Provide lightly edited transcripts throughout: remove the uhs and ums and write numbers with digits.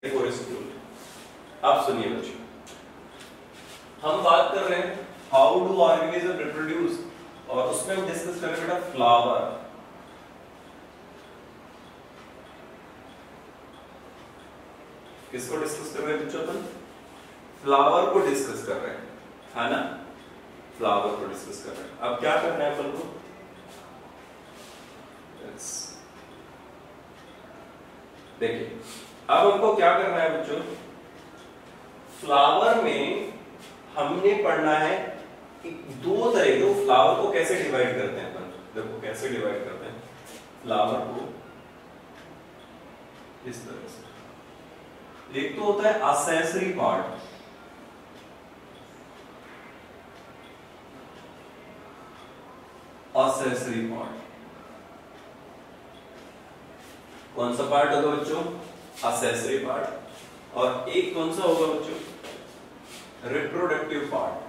For school. आप सुनिए बच्चों, हम बात कर रहे हैं हाउ डू ऑर्गेनिज्म रिप्रोड्यूस, और उसमें हम डिस्कस कर रहे हैं बेटा फ्लावर। किसको डिस्कस कर रहे हैं बच्चों? अपन फ्लावर को डिस्कस कर रहे हैं, है ना? फ्लावर को डिस्कस कर रहे हैं। अब क्या करना है अपन को? देखिए, अब हमको क्या करना है बच्चों? फ्लावर में हमने पढ़ना है कि दो तरह के फ्लावर को कैसे डिवाइड करते हैं अपन। देखो कैसे डिवाइड करते हैं फ्लावर को, इस तरह से। एक तो होता है असेसरी पार्ट, असेसरी पार्ट। कौन सा पार्ट होगा बच्चों? Accessory part. और एक कौन सा होगा बच्चों? Reproductive part.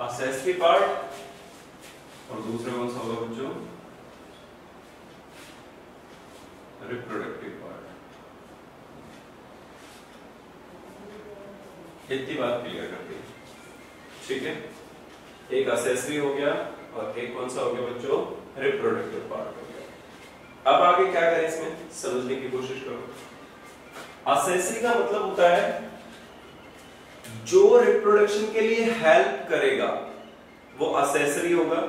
असेसरी पार्ट और दूसरा कौन सा होगा बच्चों? Reproductive part. इतनी बात क्लियर करती है, ठीक है? एक असेसरी हो गया और एक कौन सा हो गया बच्चों? रिप्रोडक्टिव पार्ट हो गया। अब आगे क्या करें इसमें, समझने की कोशिश करो। असेसरी का मतलब होता है जो रिप्रोडक्शन के लिए हेल्प करेगा वो असेसरी होगा,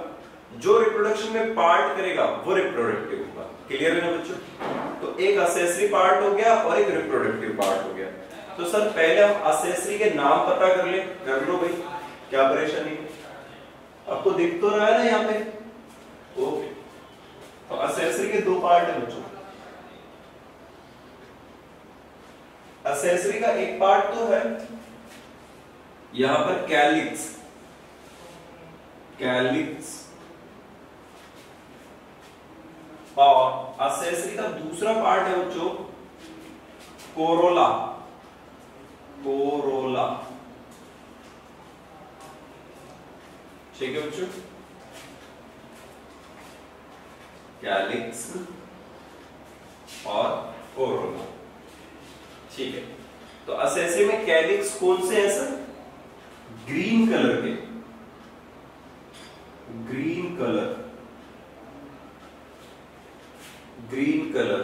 जो रिप्रोडक्शन में पार्ट करेगा वो रिप्रोडक्टिव होगा। क्लियर है ना बच्चों? तो एक असेसरी पार्ट हो गया और एक रिप्रोडक्टिव पार्ट हो गया। तो सर पहले हम असेसरी के नाम पता कर ले। कर लो भाई, क्या परेशानी है? आपको दिख तो रहा है ना यहाँ पे? ओके, तो असेसरी के दो पार्ट है बच्चों। असेसरी का एक पार्ट तो है यहां पर कैलिक्स, कैलिक्स। और असेसरी का दूसरा पार्ट है बच्चों कोरोला, कोरोला। ठीक है बच्चों? कैलिक्स और कोरोला, ठीक है। तो असेसरी में कैलिक्स कौन से हैं सर? ग्रीन कलर के, green colour, green colour,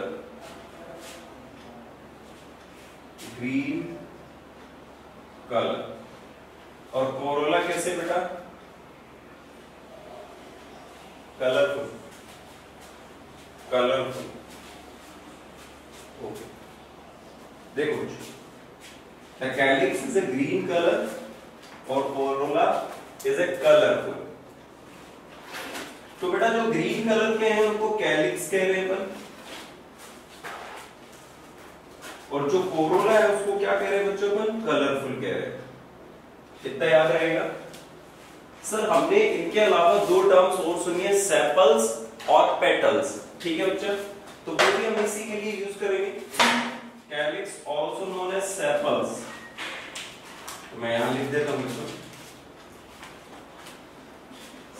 green colour. और कोरोला कैसे बेटा? Colourful, colourful. ओके, देखो the calyx is a green color और कोरोला इज ए कलरफुल। तो बेटा जो ग्रीन कलर के हैं उनको कैलिक्स कह रहे हैं, और जो कोरोला है उसको क्या कह रहे हैं बच्चों? अपन कलरफुल कह रहे हैं। इतना याद रहेगा। सर हमने इनके अलावा दो टर्म्स और सुनी है, सेपल्स और पेटल्स। ठीक है बच्चा? तो वो भी हम इसी के लिए यूज करेंगे। Calyx also known as sepals. तो मैं यहां लिख देता हूं इसको,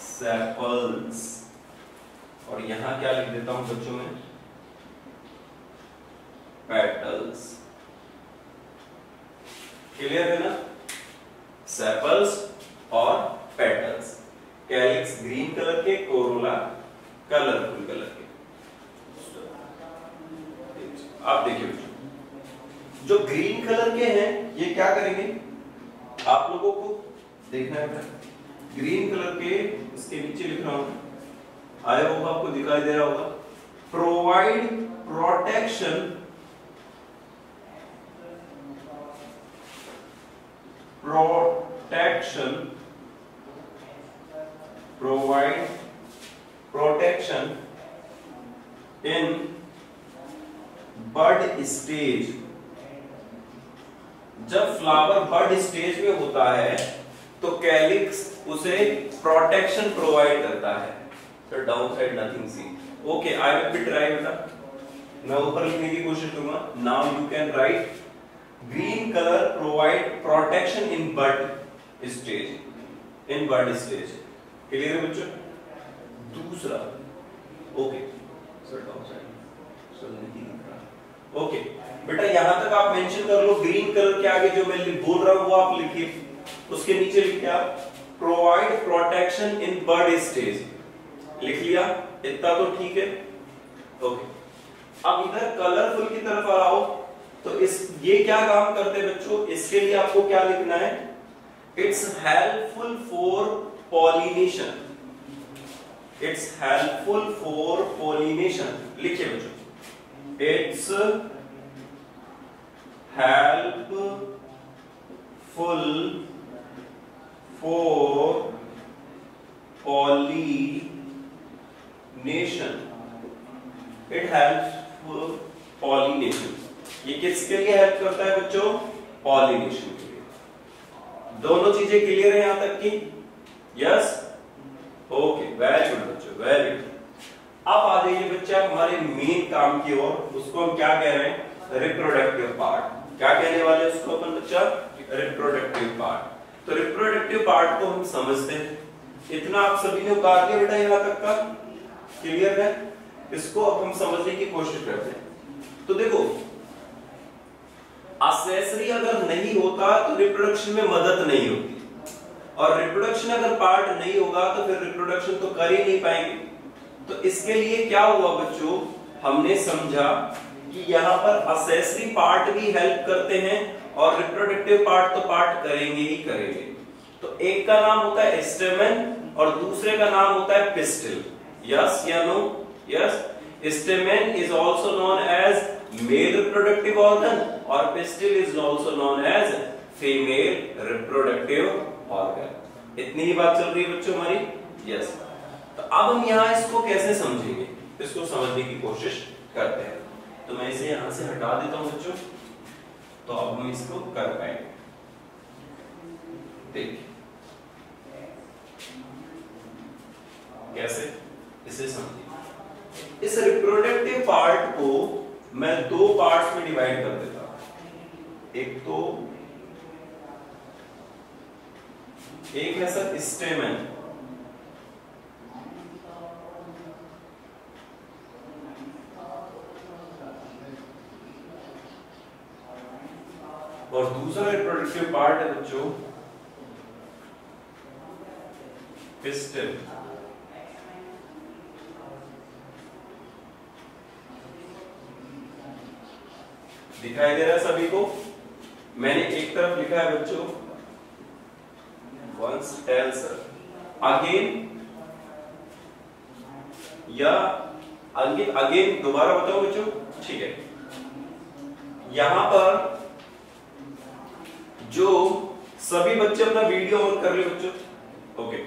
सेपल्स। और यहां क्या लिख देता हूं बच्चों में? पेटल्स। क्लियर है ना? सेपल्स और पेटल्स। कैलिक्स ग्रीन कलर के, कोरोला कलरफुल कलर के। आप देखिए बच्चों, जो ग्रीन कलर के हैं ये क्या करेंगे? आप लोगों को देखना है ग्रीन कलर के, इसके नीचे लिख रहा हूं, आया होगा आपको, दिखाई दे रहा होगा। Provide protection, protection, provide protection in bud stage. जब फ्लावर बड स्टेज में होता है तो कैलिक्स उसे प्रोटेक्शन प्रोवाइड करता है। तो down side nothing see. Okay, I will be try बेटा, मैं ऊपर लिखने की कोशिश करूंगा। Now you can write green colour provide protection in bud stage, in bud stage. Clear है बच्चों? दूसरा, okay sir down side sir नहीं लिख रहा। ओके बेटा, यहां तक आप मेंशन कर लो। ग्रीन कलर के आगे जो मैं बोल रहा हूं वो आप लिखिए, उसके नीचे लिखिए आप प्रोवाइड प्रोटेक्शन इन बर्ड स्टेज, लिख लिया। इतना तो ठीक है। ओके, अब इधर कलरफुल की तरफ आओ तो ये क्या काम करते हैं बच्चों? इसके लिए आपको क्या लिखना है? It's helpful for pollination, it's helpful for pollination. लिखिए बच्चों, it's helpful for pollination, it helps for pollination. ये किसके लिए हेल्प करता है बच्चों? पॉलिनेशन के लिए। दोनों चीजें क्लियर है यहां तक की? यस, ओके, वेरी गुड बच्चों, वेरी गुड। अब आ जाइए बच्चा हमारे मेन काम की ओर। उसको हम क्या कह रहे हैं? Reproductive part. क्या कहने वाले हैं उसको अपन बच्चा? Reproductive part. तो रिप्रोडक्टिव पार्ट को हम समझते हैं। इतना आप सभी ने उतार दिया बेटा यहां तक का? क्लियर है? इसको अब हम समझने की कोशिश करते हैं। तो देखो, एक्सेसरी अगर नहीं होता तो रिप्रोडक्शन में मदद नहीं होती, और रिप्रोडक्शन अगर पार्ट नहीं होगा तो फिर रिप्रोडक्शन तो कर ही नहीं पाएंगे। तो इसके लिए क्या हुआ बच्चों? हमने समझा कि यहाँ पर एक्सेसरी पार्ट भी हेल्प करते हैं और रिप्रोडक्टिव पार्ट तो पार्ट करेंगे ही करेंगे। तो एक का नाम होता है स्टेमेन और दूसरे का नाम होता है पिस्टिल। यस या no? Yes, stamen is also known as male reproductive organ और pistil is also known as female reproductive organ. इतनी ही बात चल रही है बच्चों हमारी? यस। तो अब हम यहाँ इसको कैसे समझेंगे, इसको समझने की कोशिश करते हैं। तो मैं इसे यहां से हटा देता हूं बच्चों, तो अब हम इसको कर पाएंगे। देखिए कैसे, इसे समझिए। इस रिप्रोडक्टिव पार्ट को मैं दो पार्ट्स में डिवाइड कर देता हूं। एक तो एक है सर स्टेमेन, और दूसरा रिप्रोडक्टिव पार्ट है बच्चों पिस्टिल। दिखाई दे रहा है सभी को? मैंने एक तरफ लिखा है बच्चों once else again, या अगेन दोबारा बताओ बच्चों, ठीक है। यहां पर जो सभी बच्चे अपना वीडियो ऑन कर ले बच्चों। ओके,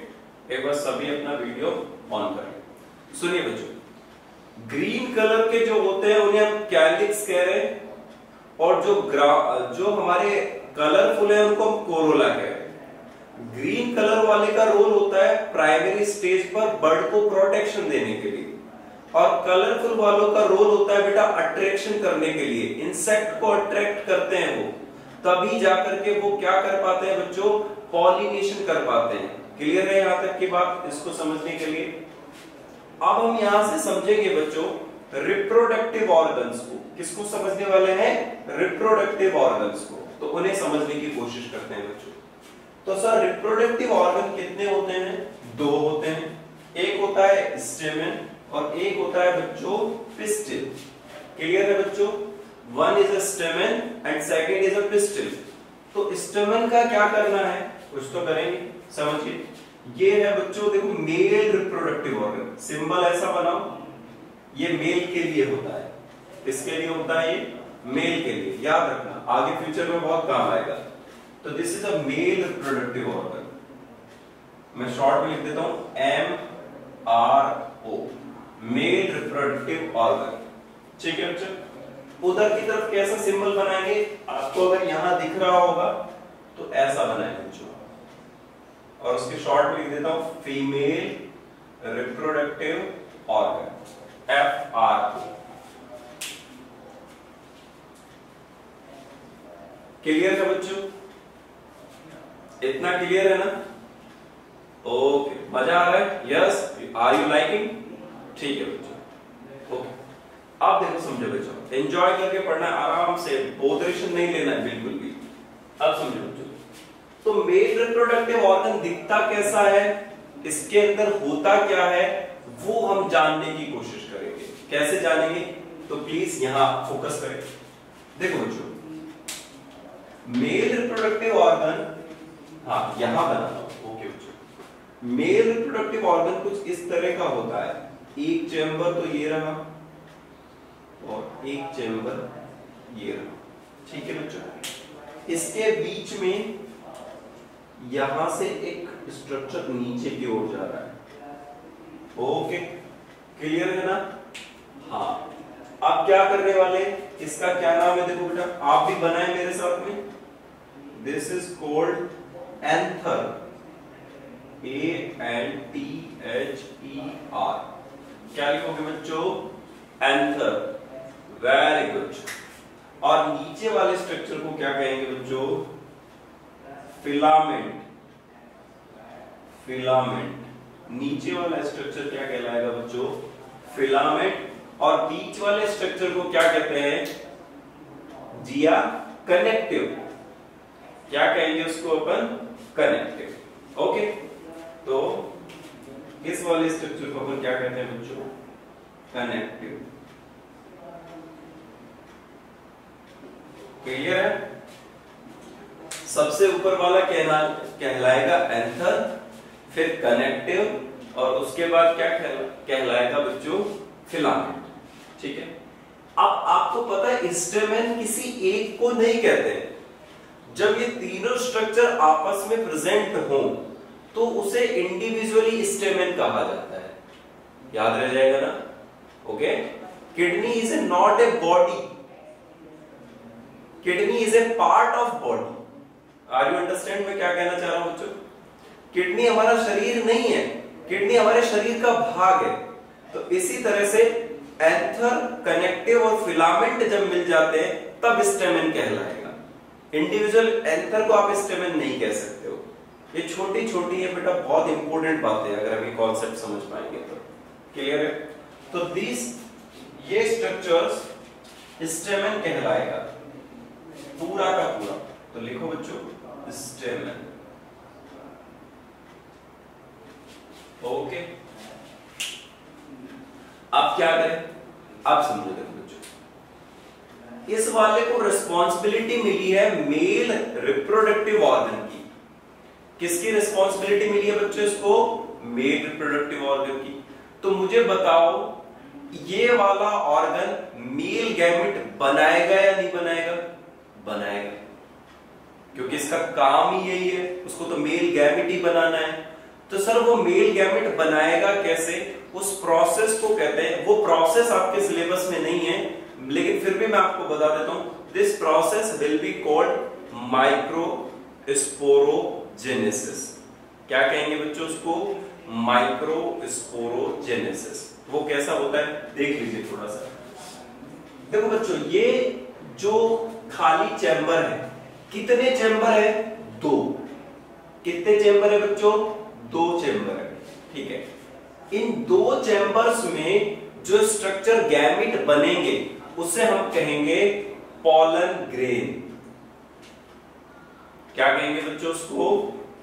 एक बार सभी अपना वीडियो ऑन कर ले। सुनिए बच्चों, ग्रीन कलर के जो होते हैं उन्हें हम कैलिक्स कह रहे हैं, और जो हमारे कलरफुल है उनको हम कोरोला कह रहे हैं। ग्रीन कलर वाले का रोल होता है प्राइमरी स्टेज पर बर्ड को प्रोटेक्शन देने के लिए, और कलरफुल वालों का रोल होता है बेटा अट्रैक्शन करने के लिए। इंसेक्ट को अट्रैक्ट करते हैं वो, तभी जाकर के वो क्या कर पाते हैं बच्चों? पॉलिनेशन कर पाते हैं। क्लियर है यहां तक की बात? इसको समझने के लिए अब हम यहां से समझेंगे बच्चों रिप्रोडक्टिव ऑर्गन्स को। किसको समझने वाले हैं? रिप्रोडक्टिव ऑर्गन्स को। तो उन्हें समझने की कोशिश करते हैं बच्चों। तो सर रिप्रोडक्टिव ऑर्गन कितने होते हैं? दो होते हैं। एक होता है स्टेमेन और एक होता है बच्चों पिस्टिल। क्लियर है बच्चों? One is a stamen and second is a pistil. तो स्टेमेन का क्या करना है, कुछ तो करेंगे, समझिए। ये है बच्चों देखो मेल रिप्रोडक्टिव ऑर्गन, सिंबल ऐसा बनाओ, ये मेल के लिए होता है। किसके लिए होता है? ये मेल के लिए, याद रखना, आगे फ्यूचर में बहुत काम आएगा। तो this is a mail reproductive organ. मैं शॉर्ट में लिख देता हूं MRO, मेल रिप्रोडक्टिव ऑर्गन। ठीक है बच्चों? उधर की तरफ कैसा सिंबल बनाएंगे? आपको अगर यहां दिख रहा होगा तो ऐसा बनाएंगे बच्चों, और उसके शॉर्ट में लिख देता हूं female reproductive organ, FRO। Clear है बच्चों? इतना क्लियर है ना? ओके, मजा आ रहा है? Yes, are you liking? ठीक है बच्चों, ओके। आप देखो, समझो बच्चों, एंजॉय करके पढ़ना, आराम से, बोधरेशन नहीं लेना है बिल्कुल भी। अब समझो बच्चों, तो मेल रिप्रोडक्टिव ऑर्गन दिखता कैसा है, इसके अंदर होता क्या है, वो हम जानने की कोशिश करेंगे। कैसे जानेंगे? तो प्लीज यहां फोकस करें। देखो बच्चों, मेल रिप्रोडक्टिव ऑर्गन, हाँ यहां बनाना, ओके बच्चों। मेल रिप्रोडक्टिव ऑर्गन कुछ इस तरह का होता है, एक चेंबर तो ये रहा और एक चेंबर ये रहा, ठीक है बच्चों। इसके बीच में यहां से एक स्ट्रक्चर नीचे की ओर जा रहा है, ओके, क्लियर है ना? हाँ, आप क्या करने वाले, इसका क्या नाम है, देखो बेटा, आप भी बनाए मेरे साथ में। This is called anther, ANTHER। क्या लिखोगे बच्चों? Anther, very good. और नीचे वाले स्ट्रक्चर को क्या कहेंगे बच्चों? फिलामेंट। फिलामेंट, नीचे वाला स्ट्रक्चर क्या कहलाएगा बच्चों? फिलामेंट। और बीच वाले स्ट्रक्चर को क्या कहते हैं? जिया कनेक्टिव। क्या कहेंगे उसको अपन? Connective, okay. तो इस वाले स्ट्रक्चर को अपन क्या कहते हैं बच्चों? कनेक्टिव। क्लियर है? सबसे ऊपर वाला कहलाएगा एंथर, फिर कनेक्टिव, और उसके बाद क्या कहलाएगा बच्चों? फिलामेंट, ठीक है। अब आपको पता है, स्टेमेन किसी एक को नहीं कहते। जब ये तीनों स्ट्रक्चर आपस में प्रेजेंट हो तो उसे इंडिविजुअली स्टेमेन कहा जाता है। याद रह जाएगा ना? Okay. Kidney is not a body, kidney is a part of body. Are you understand मैं क्या कहना चाह रहा हूं बच्चों? किडनी हमारा शरीर नहीं है, किडनी हमारे शरीर का भाग है। तो इसी तरह से एंथर, कनेक्टिव और फिलामेंट जब मिल जाते हैं तब स्टेमेन कहलाएगा। इंडिविजुअल एंथर को आप स्टेमेन नहीं कह सकते हो। ये छोटी छोटी है बेटा, बहुत इंपॉर्टेंट बातें, अगर हम ये कॉन्सेप्ट समझ पाएंगे तो। क्लियर है? तो ये स्ट्रक्चर्स स्टेमेन कहलाएगा पूरा का पूरा। तो लिखो बच्चों, स्टेमेन, ओके। अब क्या करें? अब समझो, देखो बच्चों, इस वाले को रिस्पॉन्सिबिलिटी मिली है मेल रिप्रोडक्टिव ऑर्गन की। किसकी रिस्पॉन्सिबिलिटी मिली है बच्चों इसको? मेल रिप्रोडक्टिव ऑर्गन की। तो मुझे बताओ, ये वाला ऑर्गन मेल गैमेट बनाएगा या नहीं बनाएगा? बनाएगा, क्योंकि इसका काम ही यही है, उसको तो मेल गैमेट ही बनाना है। तो सर वो मेल गैमेट बनाएगा कैसे? उस प्रोसेस को कहते हैं, वो प्रोसेस आपके सिलेबस में नहीं है, लेकिन फिर भी मैं आपको बता देता हूं। This process will be called microsporogenesis. क्या कहेंगे बच्चों उसको? माइक्रोस्पोरोजेनेसिस। वो कैसा होता है देख लीजिए थोड़ा सा। देखो बच्चों, ये जो खाली चैम्बर है, कितने चैम्बर है? 2। कितने चैम्बर है बच्चों? 2 चैम्बर है, ठीक है। इन 2 चैम्बर्स में जो स्ट्रक्चर गैमेट बनेंगे उसे हम कहेंगे पॉलन ग्रेन। क्या कहेंगे बच्चों उसको?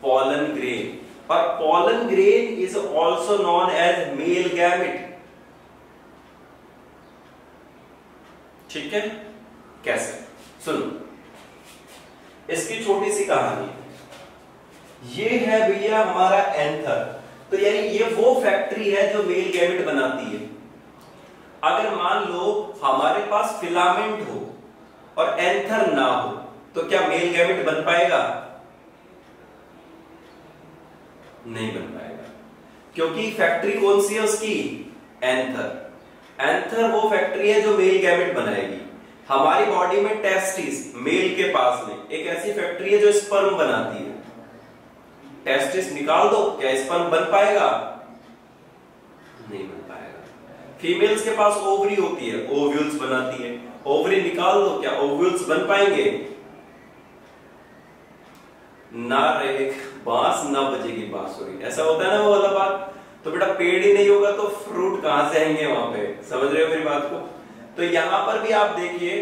Pollen grain. और pollen grain is also known as male gamete, ठीक है। कैसे? सुनो, इसकी छोटी सी कहानी। ये है भैया हमारा एंथर। तो यानी ये वो फैक्ट्री है जो मेल गैमेट बनाती है। अगर मान लो हमारे पास फिलामेंट हो और एंथर ना हो तो क्या मेल गैमेट बन पाएगा? नहीं बन पाएगा, क्योंकि फैक्ट्री कौन सी है उसकी? एंथर। एंथर वो फैक्ट्री है जो मेल गैमेट बनाएगी। हमारी बॉडी में टेस्टिस, मेल के पास में एक ऐसी फैक्ट्री है जो स्पर्म बनाती है। टेस्टिस निकाल दो, क्या स्पर्म बन पाएगा? नहीं बन पाएगा। फीमेल्स के पास ओवरी होती है, ओव्यूल्स बनाती है, ओवरी निकाल दो, क्या ओव्यूल्स बन पाएंगे? ना रहे बांस ना बजेगी बांसुरी, ऐसा होता है ना वो वाला बात। तो बेटा पेड़ ही नहीं होगा तो फ्रूट कहां से आएंगे वहां पे, समझ रहे हो मेरी बात को? तो यहां पर भी आप देखिए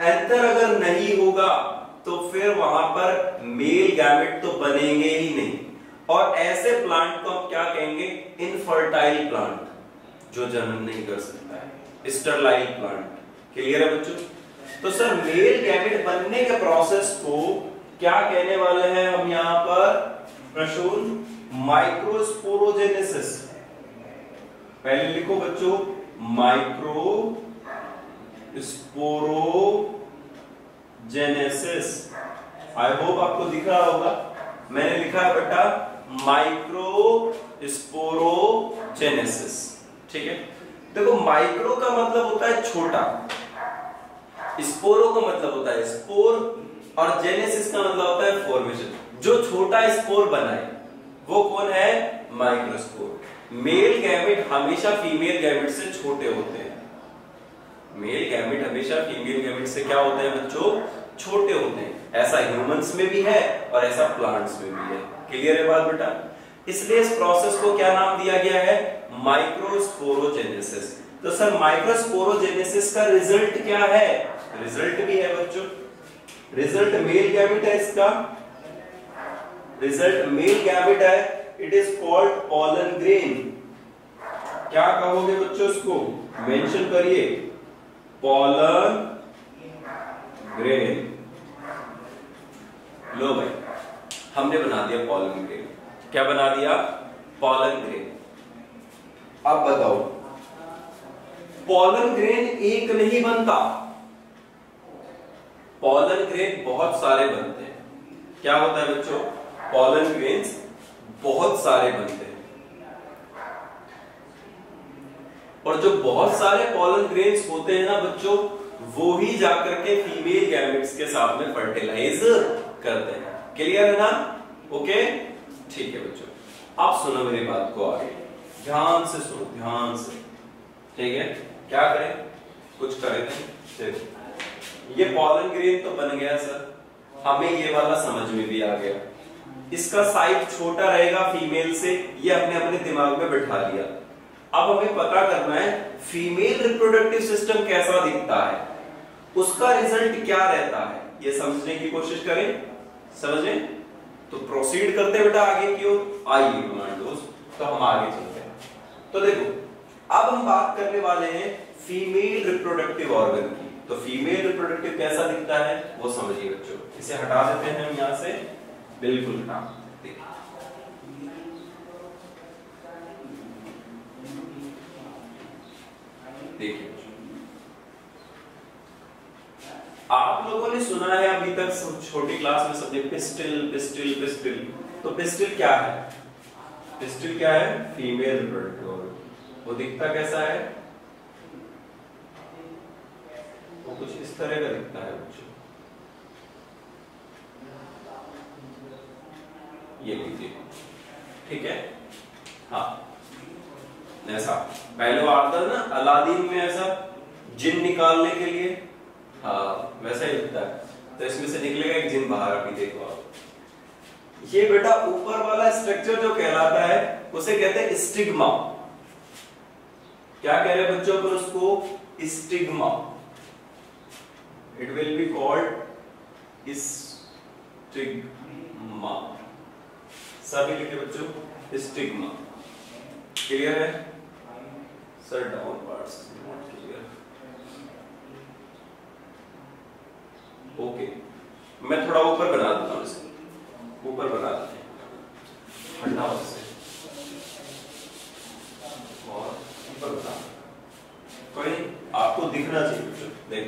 एंथर अगर नहीं होगा तो फिर वहां पर मेल गैमेट तो बनेंगे ही नहीं, और ऐसे प्लांट को हम क्या कहेंगे? इनफर्टाइल प्लांट, जो जनन नहीं कर सकता है, स्टरलाइल प्लांट। क्लियर है बच्चों? तो सर मेल गैमेट बनने के प्रोसेस को क्या कहने वाले हैं हम यहां पर? प्रशूल माइक्रोस्पोरोजेनेसिस। पहले लिखो बच्चों, माइक्रोस्पोरोजेनेसिस। आई होप आपको दिख रहा होगा, मैंने लिखा है बेटा माइक्रोस्पोरोजेनेसिस। ठीक है, देखो माइक्रो का मतलब होता है छोटा, स्पोरो का मतलब होता है स्पोर, और जेनेसिस का मतलब होता है फॉर्मेशन। जो छोटा स्पोर बनाए वो कौन है? माइक्रोस्पोर। मेल गैमेट हमेशा फीमेल गैमेट से छोटे होते हैं। मेल गैमेट हमेशा फीमेल गैमेट से क्या होते हैं बच्चों? छोटे होते हैं। ऐसा ह्यूमंस में भी है और ऐसा प्लांट्स में भी है। क्लियर है बात बेटा? इसलिए इस प्रोसेस को क्या नाम दिया गया है? माइक्रोस्पोरोजेनेसिस। तो सर माइक्रोस्पोरोजेनेसिस का रिजल्ट क्या है? रिजल्ट भी है बच्चों, रिजल्ट मेल गैमेट है, इसका रिजल्ट मेल गैमेट है। It is called pollen grain. क्या कहोगे बच्चों इसको? मेंशन करिए, पॉलन ग्रेन। लो भाई हमने बना दिया पॉलन ग्रेन। क्या बना दिया? Pollen grain. अब बताओ, पॉलन ग्रेन एक नहीं बनता, पॉलन ग्रेन बहुत सारे बनते हैं। क्या होता है बच्चों? पॉलन ग्रेन्स बहुत सारे बनते हैं, और जो बहुत सारे पॉलन ग्रेन्स होते हैं ना बच्चों, वो ही जाकर के फीमेल गैमेट्स के साथ में फर्टिलाइज करते हैं। क्लियर है ना? ओके ठीक है बच्चों, आप सुनो मेरी बात को आगे, ध्यान से सुनो, ध्यान से। ठीक है, क्या करें? कुछ करें नहीं। चलिए, ये पॉलन ग्रेन तो बन गया सर, हमें ये वाला समझ में भी आ गया। इसका साइज छोटा रहेगा फीमेल से, ये अपने अपने दिमाग में बैठा लिया। अब हमें पता करना है फीमेल रिप्रोडक्टिव सिस्टम कैसा दिखता है, उसका रिजल्ट क्या रहता है, ये समझने की कोशिश करें। समझे? तो प्रोसीड करते बेटा आगे की ओर। आइए कमांडोज, तो हम आगे चलते हैं। तो देखो अब हम बात करने वाले हैं फीमेल रिप्रोडक्टिव ऑर्गन की। तो फीमेल रिप्रोडक्टिव कैसा दिखता है वो समझिए बच्चों। इसे हटा देते हैं हम यहां से, बिल्कुल हटा। देखिए आप लोगों ने सुना है अभी तक छोटी क्लास में सबने पिस्टिल पिस्टिल पिस्टिल। तो पिस्टिल क्या है? पिस्टिल क्या है? Female reproductive organ. वो दिखता कैसा है? वो कुछ इस तरह का दिखता है बच्चों, ये लीजिए। ठीक है, हाँ ऐसा पहले आता ना अलादीन में, ऐसा जिन निकालने के लिए, हाँ वैसा ही दिखता है। तो इसमें से निकलेगा एक जिन बाहर। अभी देखो आप, ये बेटा ऊपर वाला स्ट्रक्चर जो कहलाता है उसे कहते हैं स्टिग्मा। क्या कह रहे हैं बच्चों पर उसको? Stigma. It will be called stigma. सभी लिखे बच्चों, स्टिग्मा। क्लियर है sir? Down parts not clear. Okay, मैं थोड़ा ऊपर बना देता हूं, इसे ऊपर बना देते हैं, हटाओ इसे और ऊपर बना। कोई आपको दिखना चाहिए बच्चों, देख।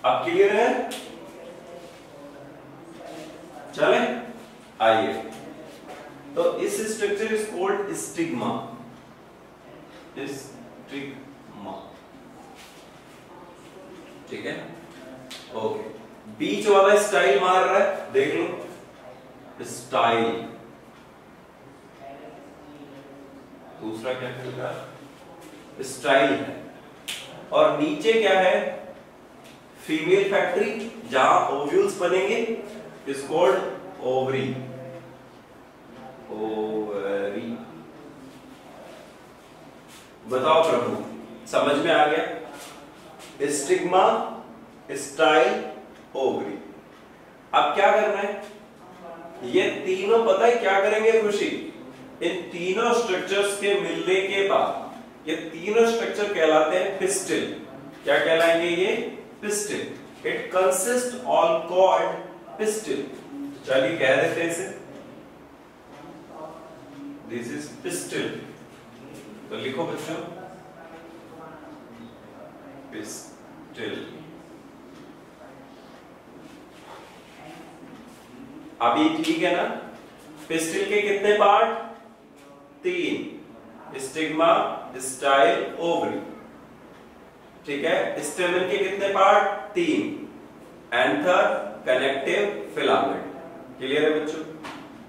अब क्लियर है? चले आइए। तो इस structure is called stigma. Stigma, ठीक है। ओके, बीच वाला स्टाइल मार रहा है, देख लो स्टाइल। दूसरा क्या करेगा, स्टाइल है। और नीचे क्या है, फीमेल फैक्ट्री, जहां ओव्यूल्स बनेंगे, इज कॉल्ड ओवरी। ओवरी, बताओ प्रभु, समझ में आ गया? Stigma, style, ovary. अब क्या करना है, ये तीनों पता है क्या करेंगे खुशी, इन तीनों स्ट्रक्चर्स के मिलने के बाद ये तीनों स्ट्रक्चर कहलाते हैं पिस्टिल। क्या कहलाएंगे ये, pistil. It consist all called pistil. चलिए कह देते हैं इसे, दिस इज पिस्टिल। तो लिखो बच्चों, पिस्टिल। अभी ठीक है ना? पिस्टिल के कितने पार्ट, 3, स्टिग्मा, स्टाइल, ओवरी, ठीक है। स्टेमन के कितने part, 3, anther, connective, filament. Clear है बच्चों?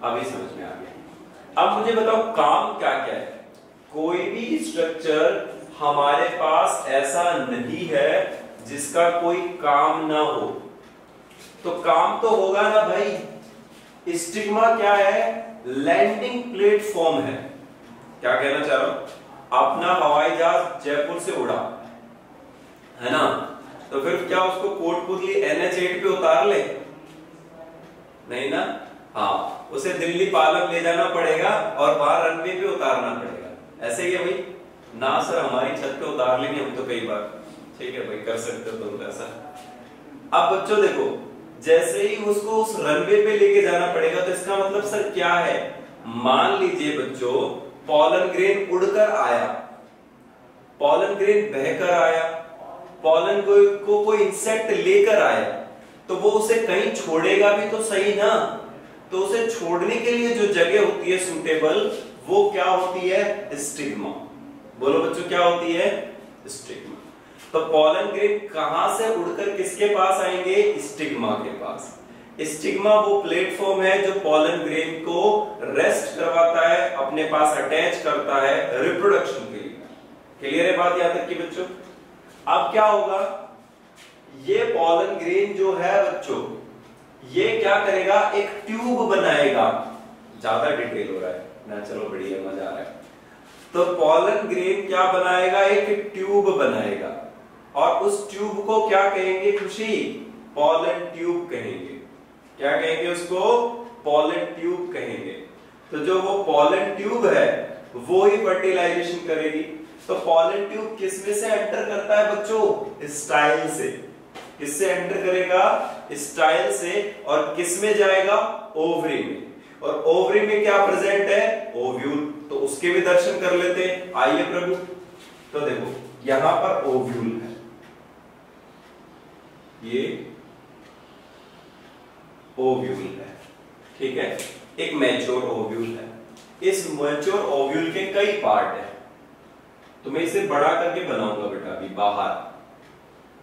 अभी समझ में आ गया। अब मुझे बताओ काम क्या क्या है। कोई भी स्ट्रक्चर हमारे पास ऐसा नहीं है जिसका कोई काम ना हो, तो काम तो होगा ना भाई। स्टिग्मा क्या है, लैंडिंग प्लेटफॉर्म है। क्या कहना चाह रहा हूं, अपना हवाई जहाज जयपुर से उड़ा है ना, तो फिर क्या उसको कोटपुतली NH8 पे उतार ले, नहीं ना। हाँ, उसे दिल्ली पालम ले जाना पड़ेगा और बाहर रनवे पे उतारना पड़ेगा। ऐसे ही है भाई ना सर, हमारी छत पे उतार लेंगे हम तो कई बार, ठीक है भाई, कर सकते हो तुम ऐसा। अब बच्चों देखो, जैसे ही उसको उस रनवे पे लेके जाना पड़ेगा, तो इसका मतलब सर क्या है, मान लीजिए बच्चों पॉलन ग्रेन उड़कर आया, पॉलन ग्रेन बहकर आया, पॉलन को कोई इंसेक्ट लेकर आया, तो वो उसे कहीं छोड़ेगा भी तो सही ना। तो उसे छोड़ने के लिए जो जगह होती है सूटेबल, वो क्या होती है, स्टिग्मा। बोलो बच्चों क्या होती है, स्टिग्मा। तो पॉलन ग्रेन कहां से उड़कर किसके पास आएंगे, स्टिग्मा के पास। स्टिग्मा वो प्लेटफॉर्म है जो पॉलन ग्रेन को रेस्ट करवाता है, अपने पास अटैच करता है रिप्रोडक्शन के लिए। क्लियर है बात याद रखिए बच्चों। अब क्या होगा, ये पॉलन ग्रेन जो है बच्चों, ये क्या करेगा, एक ट्यूब बनाएगा। ज्यादा डिटेल हो रहा है ना, चलो बढ़िया, मजा आ रहा है। तो पॉलन ग्रेन क्या बनाएगा, एक ट्यूब बनाएगा, और उस ट्यूब को क्या कहेंगे खुशी, पॉलन ट्यूब कहेंगे। क्या कहेंगे उसको, पॉलन ट्यूब कहेंगे। तो जो वो पॉलन ट्यूब है वो ही फर्टिलाइजेशन करेगी। तो पॉलन ट्यूब किस में से एंटर करता है बच्चों, स्टाइल से। किससे एंटर करेगा, स्टाइल से। और किस में जाएगा, ओवरी में। और ओवरी में क्या प्रेजेंट है, ओव्यूल। तो उसके भी दर्शन कर लेते हैं, आइए प्रभु। तो देखो यहां पर ओव्यूल है, ये ओव्यूल है, ठीक है। एक मैच्योर ओव्यूल है। इस मैच्योर ओव्यूल के कई पार्ट है, तो मैं इसे बड़ा करके बनाऊंगा बेटा अभी बाहर,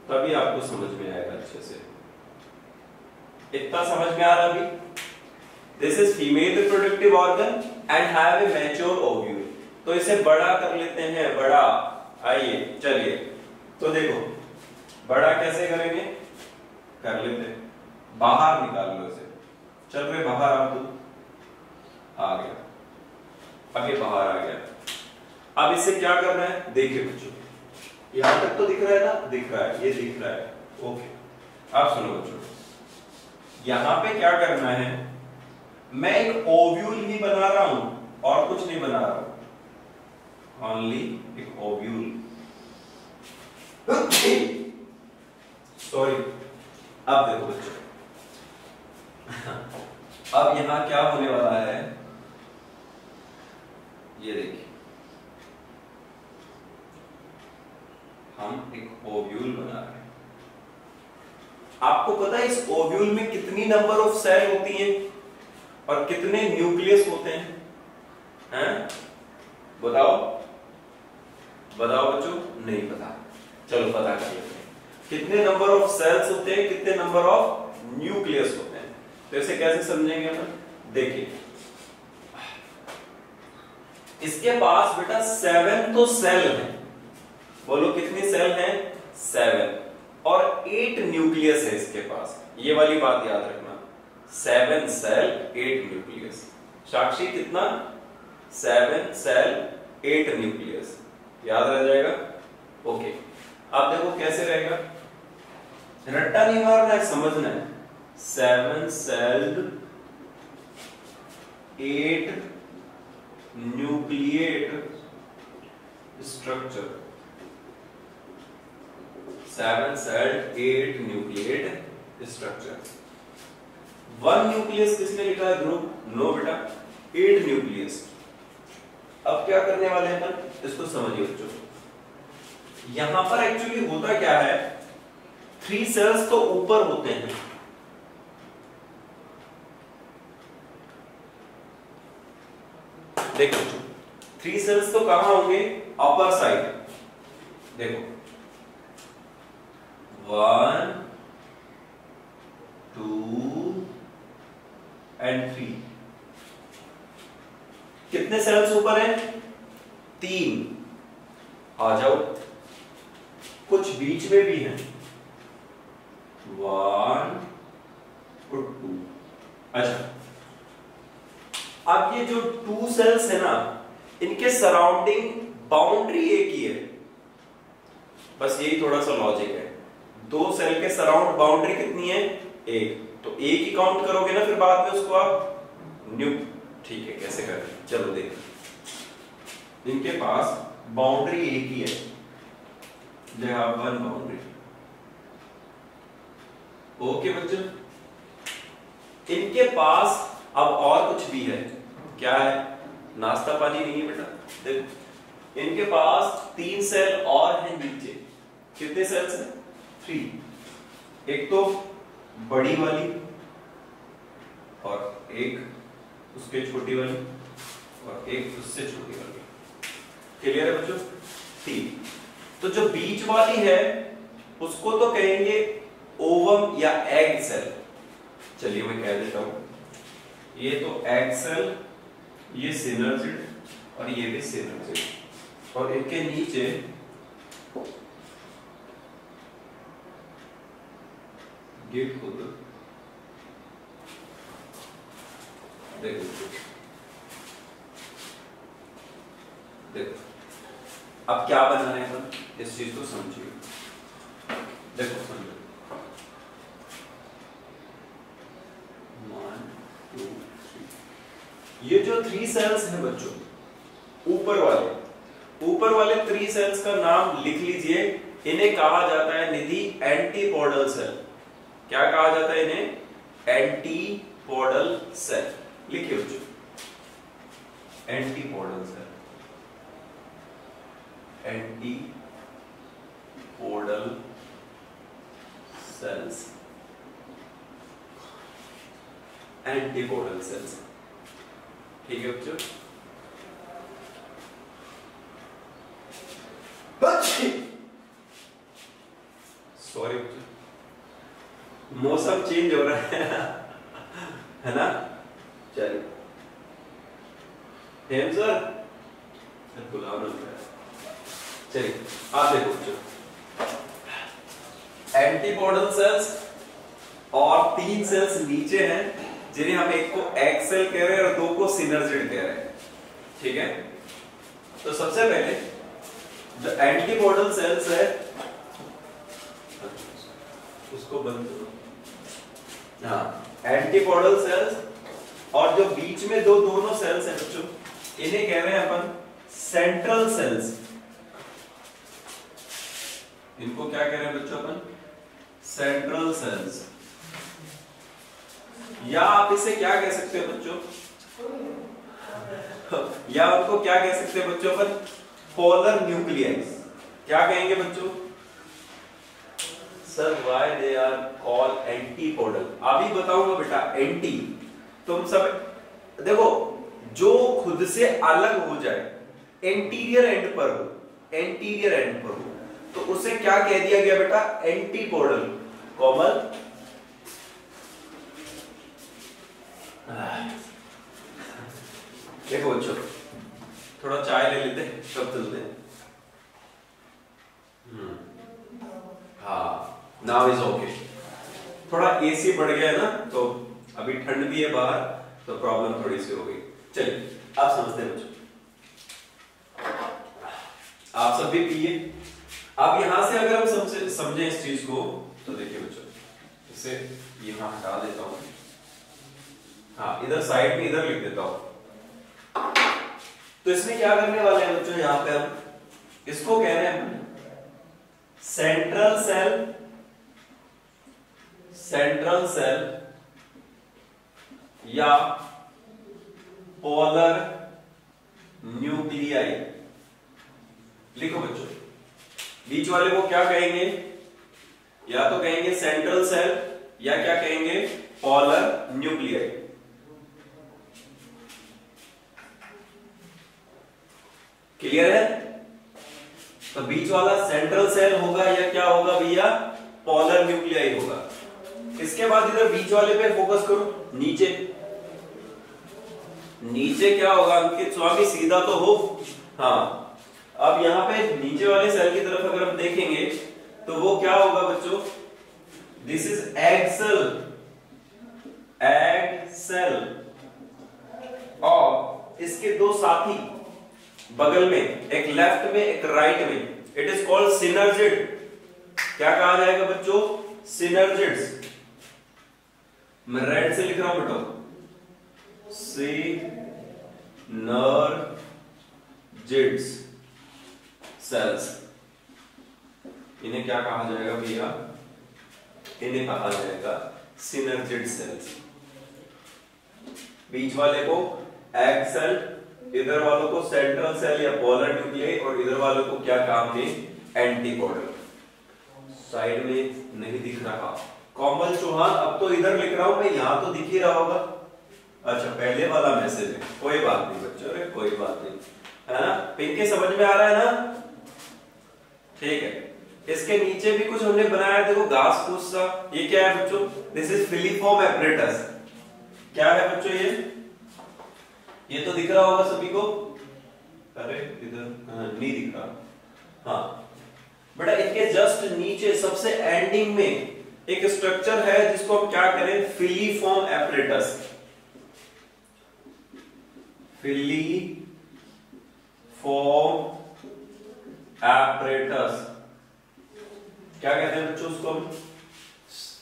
तभी आपको समझ में आएगा अच्छे से। इतना समझ में आ रहा अभी। This is female reproductive organ and have a mature ovule. तो इसे बड़ा कर लेते हैं, बड़ा। आइए चलिए, तो देखो बड़ा कैसे करेंगे, कर लेते हैं। बाहर निकाल लो इसे, चल रहे बाहर, आप तो आ गया, आगे बाहर आ गया। अब इसे क्या करना है, देखिए बच्चों, यहां तक तो दिख रहा है ना, दिख रहा है, ये दिख रहा है, ओके। अब सुनो बच्चों, यहां पे क्या करना है, मैं एक ओव्यूल ही बना रहा हूं और कुछ नहीं बना रहा हूं, ओनली एक ओव्यूल। सॉरी। अब देखो बच्चों, अब यहां क्या होने वाला है, ये देखिए, हम एक ओव्यूल बना रहे हैं। आपको पता है इस ओव्यूल में कितनी नंबर ऑफ सेल होती हैं और कितने न्यूक्लियस होते हैं, हैं? बताओ बताओ बच्चों, नहीं पता। चलो पता कर लेते हैं। कितने नंबर ऑफ सेल्स होते हैं, कितने नंबर ऑफ न्यूक्लियस होते हैं? तो इसे कैसे समझेंगे अपन? देखिए, इसके पास बेटा 7 तो सेल है। बोलो कितनी सेल है? 7। और 8 न्यूक्लियस है इसके पास। ये वाली बात याद रखना, 7 सेल 8 न्यूक्लियस। साक्षी कितना? 7 सेल 8 न्यूक्लियस। याद रह जाएगा? ओके। अब देखो कैसे रहेगा, रट्टा नहीं मारना है, समझना है। 7 sailed 8 nucleate structure. 7 sailed 8 nucleate structure. 1 nucleus किसने लिखा है ध्रुव? नो बेटा, 8 न्यूक्लियस। अब क्या करने वाले हैं अपन, इसको समझिए बच्चों। यहां पर एक्चुअली होता क्या है, 3 सेल्स तो ऊपर होते हैं, देखो 3 सेल्स तो कहां होंगे? Upper side. देखो 1 2 एंड 3। कितने सेल्स ऊपर हैं? 3। आ जाओ, कुछ बीच में भी हैं, 1 और 2। अच्छा, अब ये जो 2 सेल्स है ना, इनके सराउंडिंग बाउंड्री एक ही है। बस यही थोड़ा सा लॉजिक है। 2 सेल के सराउंड बाउंड्री कितनी है? 1। तो एक ही काउंट करोगे ना फिर बाद में उसको आप न्यू। ठीक है, कैसे करें? चलो देखो, इनके पास बाउंड्री एक ही है, दे हैव 1 बाउंड्री। ओके बच्चों, इनके पास अब और कुछ भी है। क्या है? नाश्ता पानी नहीं है बेटा। देखो, इनके पास 3 सेल और हैं नीचे। कितने सेल्स हैं? 3। एक तो बड़ी वाली और एक उसके छोटी वाली और एक उससे छोटी वाली। क्लियर है बच्चों? 3। तो जो बीच वाली है उसको तो कहेंगे ओवम या एग सेल। चलिए मैं कह देता हूं, ये तो एग सेल, ये सिनर्जिड और ये भी सिनर्जिड। और इनके नीचे गेट होता। देखो देखो, अब क्या बनाने का, इस चीज को समझिए। देखो समझो, 1 2 3। ये जो 3 सेल्स हैं बच्चों, ऊपर वाले 3 सेल्स का नाम लिख लीजिए। इन्हें कहा जाता है निधि एंटीपोडल सेल। क्या कहा जाता है इन्हें? Antipodal cell. लिखिए बच्चों, antipodal cell. Antipodal cells, antipodal cells. ठीक है बच्चों? सॉरी बच्चों, मौसम चेंज हो रहा है ना? चलिए हेम सर बुलाओ ना। चलिए आप देखो बच्चों, एंटीपोडल सेल्स और 3 सेल्स नीचे हैं, जिन्हें हम एक को एग सेल कह रहे हैं और 2 को सिनर्जिड कह रहे हैं। ठीक है? तो सबसे पहले जो एंटीपोडल सेल्स है उसको बंद करो। हाँ, एंटीपोडल सेल्स और जो बीच में दोनों सेल्स हैं बच्चों, इन्हें कह रहे हैं अपन सेंट्रल सेल्स। इनको क्या कह रहे हैं बच्चों अपन? Central sales. या आप इसे क्या कह सकते हो बच्चों? या उनको क्या कह सकते हैं बच्चों अपन? Polar nucleus. क्या कहेंगे बच्चों? Sir why they are called antipodal? अभी बताऊंगा बेटा। एंटी, तुम सब देखो, जो खुद से अलग हो जाए, एंटीरियर एंड पर हो, एंटीरियर एंड पर हो तो उसे क्या कह दिया गया बेटा, एंटीपोडल। कोमल देखो बच्चों, थोड़ा चाय ले लेते हैं तब चलते हैं। हाँ, नाउ इज ओके। थोड़ा एसी बढ़ गया है ना, तो अभी ठंड भी है बाहर, तो प्रॉब्लम थोड़ी सी हो गई। चलिए आप समझते हैं बच्चों, आप सब भी पिए। अब यहां से अगर हम समझे इस चीज को, तो देखिए बच्चों, इसे यहां हटा देता हूं। हाँ, इधर साइड में इधर लिख देता हूं। तो इसमें क्या करने वाले हैं बच्चों, यहां पे हम इसको कह रहे हैं सेंट्रल सेल या पोलर न्यूक्लियाई। लिखो बच्चों, बीच वाले को क्या कहेंगे, या तो कहेंगे सेंट्रल सेल या क्या कहेंगे, पोलर न्यूक्लियाई। क्लियर है? तो बीच वाला सेंट्रल सेल होगा या क्या होगा भैया, पोलर न्यूक्लियाई होगा। इसके बाद इधर बीच वाले पे फोकस करो, नीचे। नीचे क्या होगा अंकित स्वामी, सीधा तो हो। हाँ, अब यहां पे नीचे वाले सेल की तरफ अगर हम देखेंगे तो वो क्या होगा बच्चों, दिस इज एग सेल। और इसके दो साथी बगल में, एक लेफ्ट में एक राइट में, इट इज कॉल्ड सिनर्जिड। क्या कहा जाएगा बच्चों, सिनर्जिड्स। मैं रेड से लिख रहा हूं बेटा, सिनर्जिड्स सेल्स। इन्हें क्या कहा जाएगा भैया, इन्हें कहा जाएगा सिनर्जिड सेल्स। बीच वाले को एग सेल, इधर वालों को सेंट्रल सेल या पोलर न्यूक्लियाई, और इधर वालों को क्या काम है, एंटीपोडल। साइड में नहीं दिख रहा कोमल चौहान, अब तो इधर लिख रहा हूं मैं, यहां तो दिख ही रहा होगा। अच्छा, पहले वाला मैसेज है, कोई बात नहीं बच्चों, अरे कोई बात नहीं, है ना। पिंके समझ में आ रहा है ना, ठीक है। इसके नीचे भी कुछ हमने बनाया, देखो घास फूस सा। ये क्या है बच्चों, दिस इज फिलीफॉर्म एपरेटस। क्या है बच्चों ये तो दिख रहा होगा सभी को। अरे इधर नहीं दिख रहा। हाँ बेटा, इनके जस्ट नीचे सबसे एंडिंग में एक स्ट्रक्चर है जिसको हम क्या करें, फिलीफॉर्म एपरेटस। फिलीफॉर्म एपरेटस क्या कहते हैं बच्चों उसको,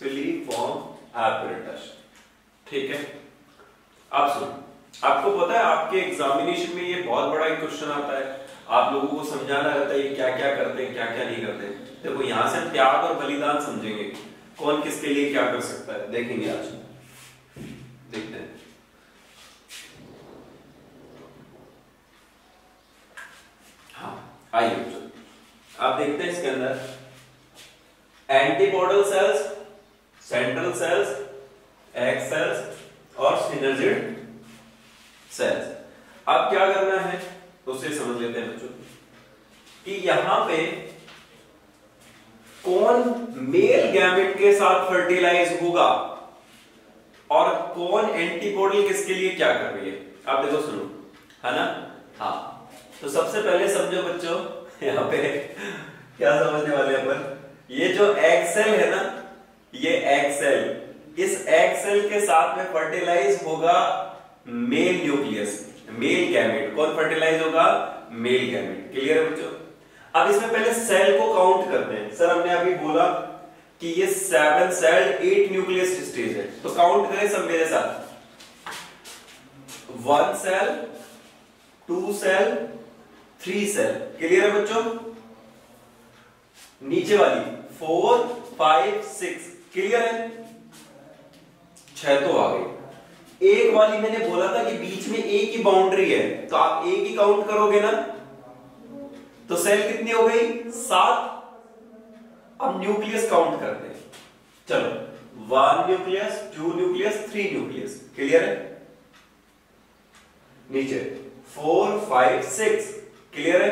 फिलीफॉर्म एपरेटस। ठीक है, आप सुनो, आपको पता है आपके एग्जामिनेशन में ये बहुत बड़ा एक क्वेश्चन आता है, आप लोगों को समझाना रहता है ये क्या क्या करते हैं क्या क्या नहीं करते। देखो यहां से त्याग और बलिदान समझेंगे, कौन किसके लिए क्या कर सकता है, देखेंगे आज, देखते हैं। हाँ आइए बच्चों, आप देखते हैं इसके अंदर antipodal cells, central cells, egg cells और सिनर्जिड सेल्स। अब क्या करना है उसे समझ लेते हैं बच्चों कि यहां पे कौन मेल गैमेट के साथ फर्टिलाइज होगा और कौन एंटीपोडल किसके लिए क्या कर रही है। आप देखो सुनो, है ना। हाँ तो सबसे पहले समझो बच्चों, यहां पे क्या समझने वाले हैं अपन, ये जो एग सेल है ना, ये एग सेल, इस एग सेल के साथ में फर्टिलाइज होगा मेल न्यूक्लियस, मेल गैमेट। कौन फर्टिलाइज होगा, मेल गैमेट। क्लियर है बच्चों। अब इसमें पहले सेल को काउंट करते हैं। सर हमने अभी बोला कि ये 7 सेल 8 न्यूक्लियस स्टेज है, तो काउंट करें सब मेरे साथ। 1 सेल, 2 सेल, 3 सेल। क्लियर है बच्चों। नीचे वाली 4, 5, 6। क्लियर है, 6 तो आ गई। एक वाली मैंने बोला था कि बीच में एक ही बाउंड्री है, तो आप एक ही काउंट करोगे ना, तो सेल कितनी हो गई, 7। अब न्यूक्लियस काउंट करते हैं। चलो 1 न्यूक्लियस, 2 न्यूक्लियस, 3 न्यूक्लियस। क्लियर है। नीचे 4, 5, 6। क्लियर है।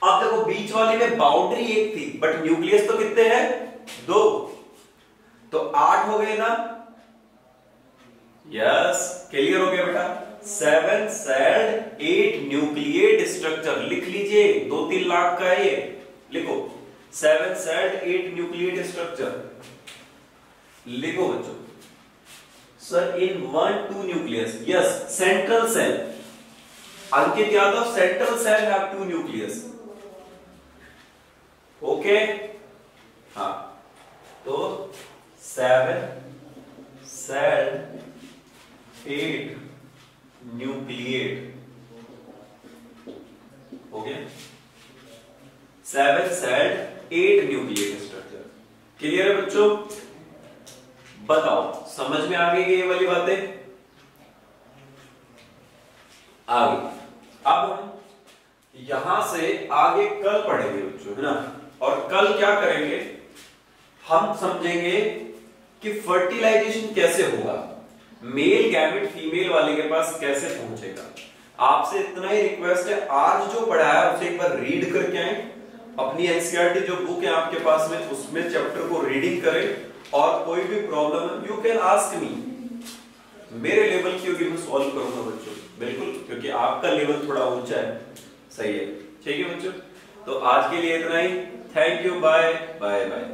अब देखो बीच वाली में बाउंड्री एक थी बट न्यूक्लियस तो कितने हैं, 2, तो 8 हो गए ना। यस, क्लियर हो गया बेटा। 7 सेल्ड 8 न्यूक्लिएट स्ट्रक्चर, लिख लीजिए 2-3 लाख का है ये, लिखो 7 सेल्ड 8 न्यूक्लिएट स्ट्रक्चर, लिखो बच्चों। Sir in 1-2 nucleus, yes central cell, Ankit Yadav central cell have 2 nucleus, okay. हाँ, तो 7 सेल्ड 8 न्यूक्लिएट हो गया, 7 सेल्ड 8 न्यूक्लिएट स्ट्रक्चर, क्लियर है बच्चों। बताओ समझ में आ गई ये वाली बातें, आ गई। अब हम यहां से आगे कल पढ़ेंगे बच्चों, है ना, और कल क्या करेंगे, हम समझेंगे कि फर्टिलाइजेशन कैसे होगा, मेल गैमेट फीमेल वाले के पास कैसे पहुंचेगा। आपसे इतना ही रिक्वेस्ट है, आज जो पढ़ाया उसे एक बार रीड करके आए, अपनी एनसीईआरटी जो बुक है आपके पास में उसमें चैप्टर को रीडिंग करें, और कोई भी प्रॉब्लम है यू कैन आस्क मी, मेरे लेवल की होगी मैं सॉल्व करूंगा बच्चों, बिल्कुल, क्योंकि आपका लेवल थोड़ा ऊंचा है, सही है, ठीक है बच्चों। तो आज के लिए इतना ही, thank you, bye bye bye.